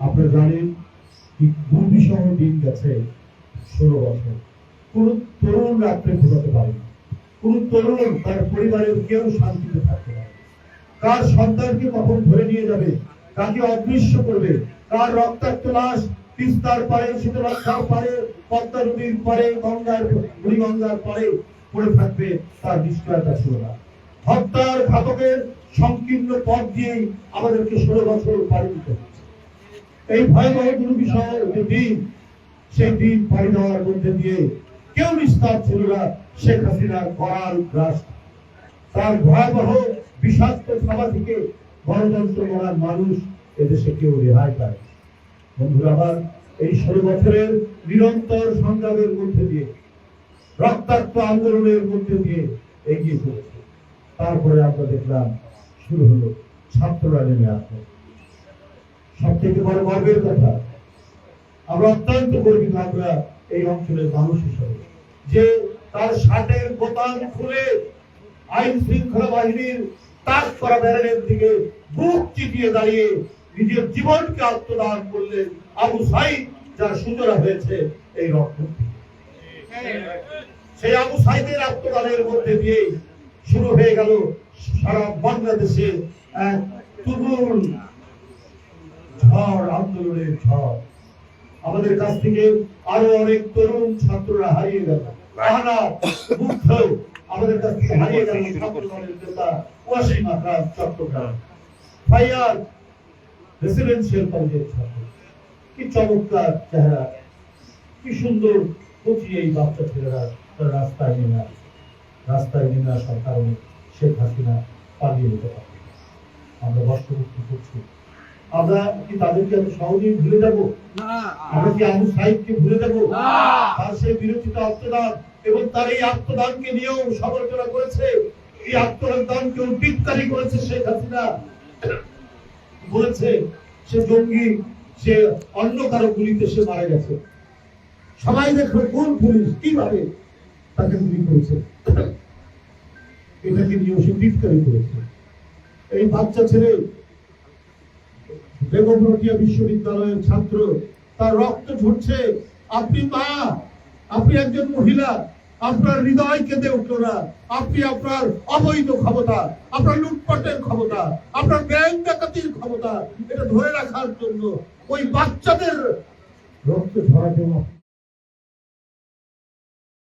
আপনারা জানেন দুর্বিষহ দিন গেছে 16 বছর। কোন তরুণ রাত্রে ঘুমাতে পারেনি, কোন তরুণ তার পরিবারের কেউ শান্তিতে থাকতে পারে। কার সন্তানকে কখন ধরে নিয়ে যাবে, কাকে অদৃশ্য করবে, কার রক্তাক্ত লাশ তিস্তার পারে, শীতলক্ষার পারে, পদ্মা নদীর পারে, গঙ্গার বুড়িগঙ্গার পারে পড়ে থাকবে, তার নিশ্চয়তা ছিল না। হত্যার ঘাতকের সংকীর্ণ পথ দিয়েই আমাদেরকে 16 বছর পাড়ি দিতে হচ্ছে। এই ভয়াবহ দুর্বিষহ যে দিন, সেই দিন পাড়ি দেওয়ার মধ্যে দিয়ে কেউ নিস্তার ছিল না শেখ হাসিনার করাল গ্রাস। তার ভয়াবহ বিষাক্ত থাবা থেকে গণতন্ত্র গড়ার মানুষ এদেশে কেউ রেহাই পায়। বন্ধুরা আমার, এই 16 বছরের নিরন্তর সংগ্রামের মধ্যে দিয়ে, রক্তাক্ত আন্দোলনের মধ্যে দিয়ে এগিয়ে চলেছে। তারপরে আমরা দেখলাম শুরু হলো ছাত্ররা নেমে আসলো। সব থেকে বড় গর্বের কথা, আমরা অত্যন্ত গর্বিত আমরা এই অঞ্চলের মানুষ হিসাবে, যে তার শার্টের বোতাম খুলে আইন শৃঙ্খলা বাহিনীর তাক করা ব্যারেনের দিকে বুক চিতিয়ে দাঁড়িয়ে নিজের জীবনকে আত্মদান করলেন আবু সাইদ, যার সূচনা হয়েছে এই রক্ত। সেই আবু সাইদের আত্মদানের মধ্যে দিয়ে শুরু হয়ে গেল সারা বাংলাদেশে এক তুমুল ঝড়, আন্দোলনের ঝড়। আমাদের কাছ থেকে আরো অনেক তরুণ ছাত্ররা হারিয়ে গেল, আমাদের কাছ থেকে হারিয়ে গেল ছাত্রদলের নেতা ওয়াসিম আকরাম চট্টগ্রাম, ফাইয়ার রেসিডেন্সিয়াল কলেজের ছাত্র। কি চমৎকার চেহারা, কি সুন্দর কচি এই বাচ্চা ছেলেরা রাস্তায় নেমে আসে। রাস্তায় নেমে আসার কারণে শেখ হাসিনা পালিয়ে যেতে পারে। আমরা বর্ষমুক্তি করছি, আমরা কি তাদেরকে এত সহজেই ভুলে যাবো? আমরা কি আবু সাইদকে ভুলে যাবো? তার সেই বিরোচিত আত্মদান এবং তার এই আত্মদানকে নিয়েও সমালোচনা করেছে, এই আত্মদানকে টিটকারি করেছে শেখ হাসিনা। বলেছে সে জঙ্গি, সে অন্য কারো গুলিতে সে মারা গেছে। সবাই দেখবে কোন পুলিশ কিভাবে তাকে গুলি করেছে, এটাকে নিয়েও সে টিটকারি করেছে। এই বাচ্চা ছেলে বেগম রোকেয়া বিশ্ববিদ্যালয়ের ছাত্র, তার রক্ত ঝরছে। আপনি মা, আপনি একজন মহিলা, আপনার হৃদয় কেঁদে উঠল না। আপনি আপনার অবৈধ ক্ষমতা, আপনার লুটপাটের ক্ষমতা, আপনার ব্যাংক ডাকাতির ক্ষমতা, এটা ধরে রাখার জন্য ওই বাচ্চাদের রক্ত ঝরাতে